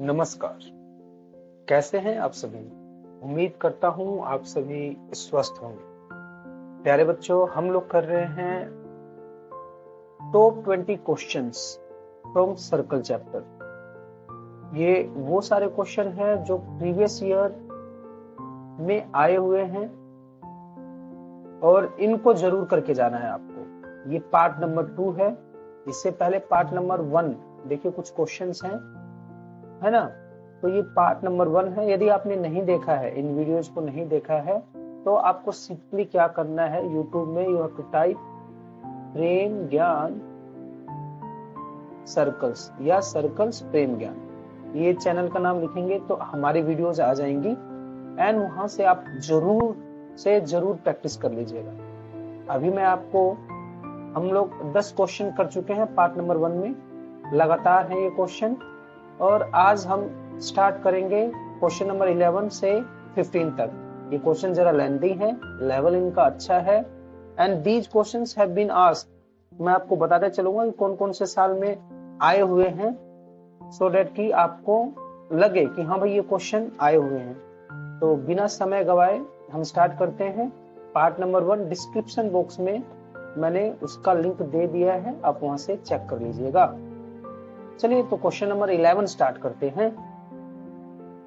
नमस्कार। कैसे हैं आप सभी? उम्मीद करता हूं आप सभी स्वस्थ होंगे। प्यारे बच्चों, हम लोग कर रहे हैं top 20 questions from circle chapter. ये वो सारे क्वेश्चन हैं जो प्रीवियस ईयर में आए हुए हैं और इनको जरूर करके जाना है आपको। ये पार्ट नंबर 2 है। इससे पहले पार्ट नंबर 1 देखिए, कुछ क्वेश्चंस हैं, है ना? तो ये पार्ट नंबर 1 है। यदि आपने नहीं देखा है, इन वीडियोज को नहीं देखा है, तो आपको सिंपली क्या करना है, यूट्यूब में यू हैव टू टाइप प्रेम ज्ञान सर्कल्स या सर्कल्स प्रेम ज्ञान, ये चैनल का नाम लिखेंगे तो हमारी वीडियोज आ जाएंगी एंड वहां से आप जरूर प्रैक्टिस कर लीजिएगा। अभी मैं आपको, हम लोग 10 क्वेश्चन कर चुके हैं पार्ट नंबर 1 में, लगातार है ये क्वेश्चन, और आज हम स्टार्ट करेंगे क्वेश्चन नंबर 11 से 15 तक। ये क्वेश्चन जरा लेंथी है, लेवल इनका अच्छा है and these questions have been asked. मैं आपको बताते चलूंगा कि कौन कौन से साल में आए हुए हैं, सो डेट कि आपको लगे कि हाँ भाई ये क्वेश्चन आए हुए हैं। तो बिना समय गवाए हम स्टार्ट करते हैं। पार्ट नंबर 1 डिस्क्रिप्शन बॉक्स में मैंने उसका लिंक दे दिया है, आप वहां से चेक कर लीजिएगा। चलिए तो क्वेश्चन नंबर 11 स्टार्ट करते हैं।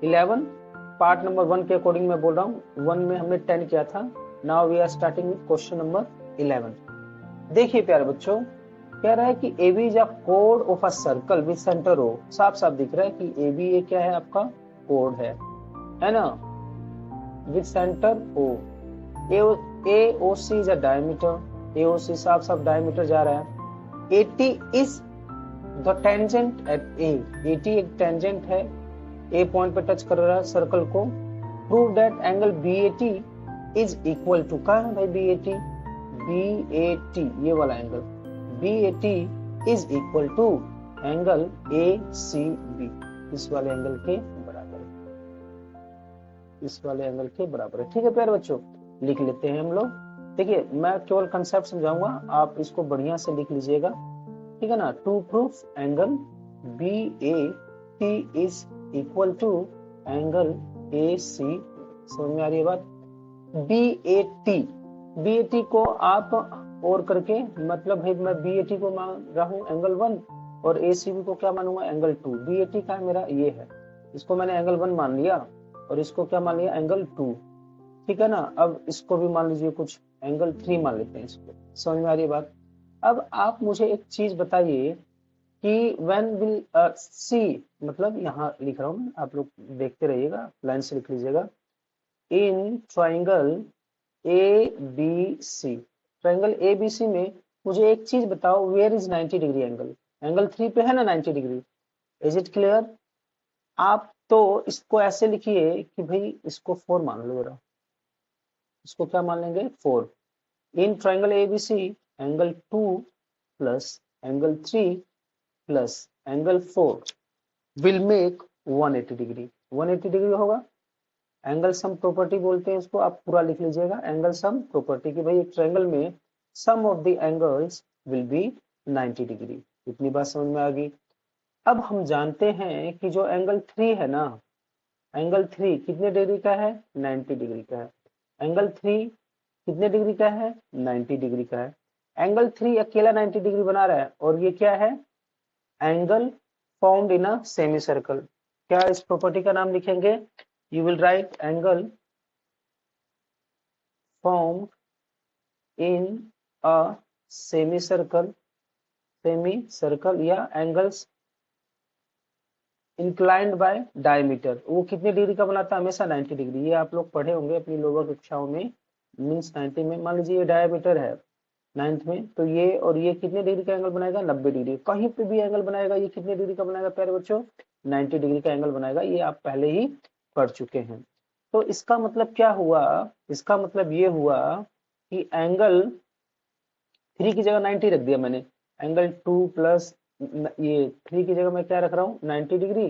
11 पार्ट नंबर 1 के अकॉर्डिंग मैं बोल रहा हूँ। 1 में हमने 10 किया था, now we are starting with question number 11। देखिए प्यारे बच्चों, कह रहा है कि AB इज अ कोड of a circle with centre O। साफ साफ दिख रहा है कि AB ये क्या है, आपका कोड है ना, with centre O। AOC is a diameter, AOC साफ साफ डायमीटर जा रहा है। AT is the tangent at A, AT एक टेंजेंट है, A पॉइंट पे टच कर रहा है सर्कल को। Prove that angle BAT is equal to, कहा है भाई BAT, BAT ये वाला angle BAT is equal to angle ACB, इस वाले एंगल के बराबर है, इस वाले एंगल के बराबर है। ठीक है प्यारे बच्चों, लिख लेते हैं हम लोग। देखिए मैं केवल कंसेप्ट समझाऊंगा, आप इसको बढ़िया से लिख लीजिएगा, ठीक है ना। To proof angle BAT is equal to angle AC, समझ में आ रही है बात। BAT को आप और करके, मतलब है मैं BAT को मान रहा हूं एंगल 1 और ACB को क्या मानूंगा, एंगल 2। BAT का मेरा ये है, इसको मैंने एंगल 1 मान लिया और इसको क्या मान लिया, एंगल 2, ठीक है ना। अब इसको भी मान लीजिए कुछ एंगल 3 मान लेते हैं इसको, समझ में आ रही है बात। अब आप मुझे एक चीज बताइए कि when will C, मतलब यहाँ लिख रहा हूँ मैं, आप लोग देखते रहिएगा, लाइन से लिख लीजिएगा। In triangle ABC, triangle ABC में मुझे एक चीज बताओ, where is 90 degree angle, angle 3 पे है ना 90 डिग्री, इज इट क्लियर। आप तो इसको ऐसे लिखिए कि भाई इसको 4 मान लो जरा, इसको क्या मान लेंगे, 4। इन triangle ABC angle 2 plus angle 3 plus angle 4 will make 180 degree. 180 degree होगा, एंगल सम प्रॉपर्टी बोलते हैं इसको, आप पूरा लिख लीजिएगा, एंगल सम प्रॉपर्टी की भाई एक ट्रायंगल में sum of the angles will be 90 degree. इतनी बात समझ में आ गई। अब हम जानते हैं कि जो एंगल 3 है ना, एंगल 3 कितने डिग्री का है, 90 डिग्री का है। एंगल 3 कितने डिग्री का है, 90 डिग्री का है। एंगल 3 अकेला 90 डिग्री बना रहा है और ये क्या है, angle formed in a semi circle. क्या इस प्रॉपर्टी का नाम लिखेंगे, you will write angle formed in a semi circle, या एंगल्स इंक्लाइंड बाय डायमीटर। वो कितने डिग्री का बनाता है, हमेशा 90 डिग्री। ये आप लोग पढ़े होंगे अपनी लोअर कक्षाओं में, मीन्स 90 में। मान लीजिए ये डायमीटर है 9th में, तो ये और ये कितने डिग्री का एंगल बनाएगा, 90 डिग्री। कहीं पे भी एंगल बनाएगा ये कितने डिग्री का बनाएगा प्यारे बच्चों, 90 डिग्री का एंगल बनाएगा। ये आप पहले ही पढ़ चुके हैं। तो इसका मतलब क्या हुआ, इसका मतलब ये हुआ कि एंगल 3 की जगह 90 रख दिया मैंने, एंगल 2 प्लस ये 3 की जगह मैं क्या रख रहा हूँ, 90 degree,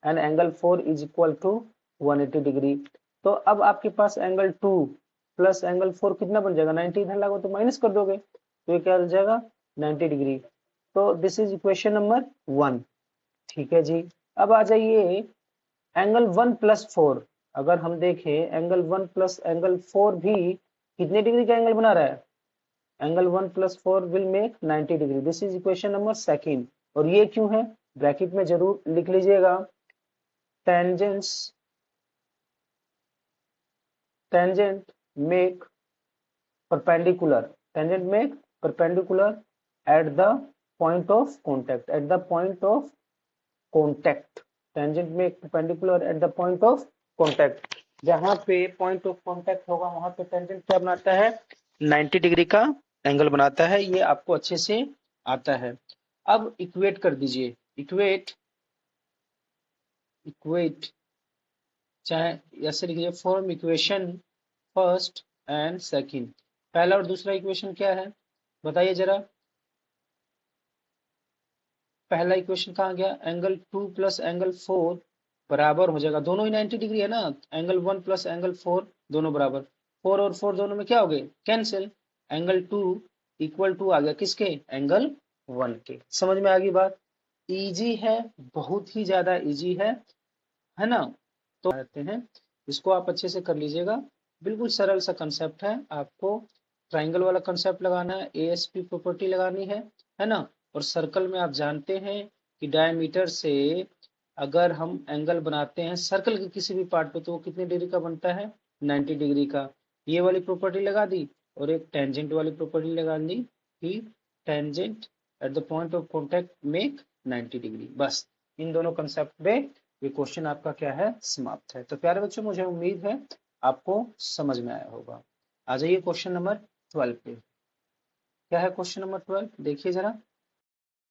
and angle 4 is equal to 180 degree. तो अब आपके पास एंगल 2 प्लस एंगल 4 कितना बन जाएगा, 90 इधर लागो तो माइनस कर दोगे, तो ये क्या हो जाएगा, 90 डिग्री। तो दिस इज इक्वेशन नंबर 1, ठीक है जी। अब आ जाइए एंगल 1+4। अगर हम देखें एंगल 1 प्लस एंगल 4 भी कितने डिग्री का एंगल बना रहा है? Angle 1+4 will make 90 degree. This is equation number second. और ये क्यों है? ब्रैकेट में जरूर लिख लीजिएगा। Tangent make perpendicular, tangent make perpendicular at the point of contact, at the point of contact. Tangent make perpendicular at the point of contact. जहां पे पॉइंट ऑफ कॉन्टैक्ट होगा वहां पे टेंजेंट क्या बनाता है? 90 डिग्री का एंगल बनाता है। ये आपको अच्छे से आता है। अब इक्वेट कर दीजिए। इक्वेट इक्वेट चाहे ऐसे लिखिए, form equation first and second. पहला और दूसरा इक्वेशन क्या है बताइए जरा। पहला इक्वेशन कहाँ गया? एंगल 2 प्लस एंगल 4 बराबर हो जाएगा, दोनों ही 90 डिग्री है ना। एंगल 1 प्लस एंगल 4 दोनों बराबर, 4 और 4 दोनों में क्या हो गए? कैंसिल। एंगल 2 इक्वल टू आ गया किसके? एंगल 1 के। समझ में आ गई बात? इजी है, बहुत ही ज्यादा इजी है ना। तो कहते हैं इसको आप अच्छे से कर लीजिएगा। बिल्कुल सरल सा कंसेप्ट है। आपको ट्राइंगल वाला कंसेप्ट लगाना है, एएसपी प्रॉपर्टी लगानी है ना। और सर्कल में आप जानते हैं कि डायमीटर से अगर हम एंगल बनाते हैं सर्कल के किसी भी पार्ट पे तो वो कितने डिग्री का बनता है? 90 डिग्री का। ये वाली प्रॉपर्टी लगा दी और एक टेंजेंट वाली प्रॉपर्टी लगा दी कि tangent at the point of contact make 90 degree. बस इन दोनों कंसेप्ट पे ये क्वेश्चन आपका क्या है? समाप्त है। तो प्यारे बच्चों, मुझे उम्मीद है आपको समझ में आया होगा। आ जाइए क्वेश्चन नंबर 12 पे। क्या है क्वेश्चन नंबर 12? देखिए जरा।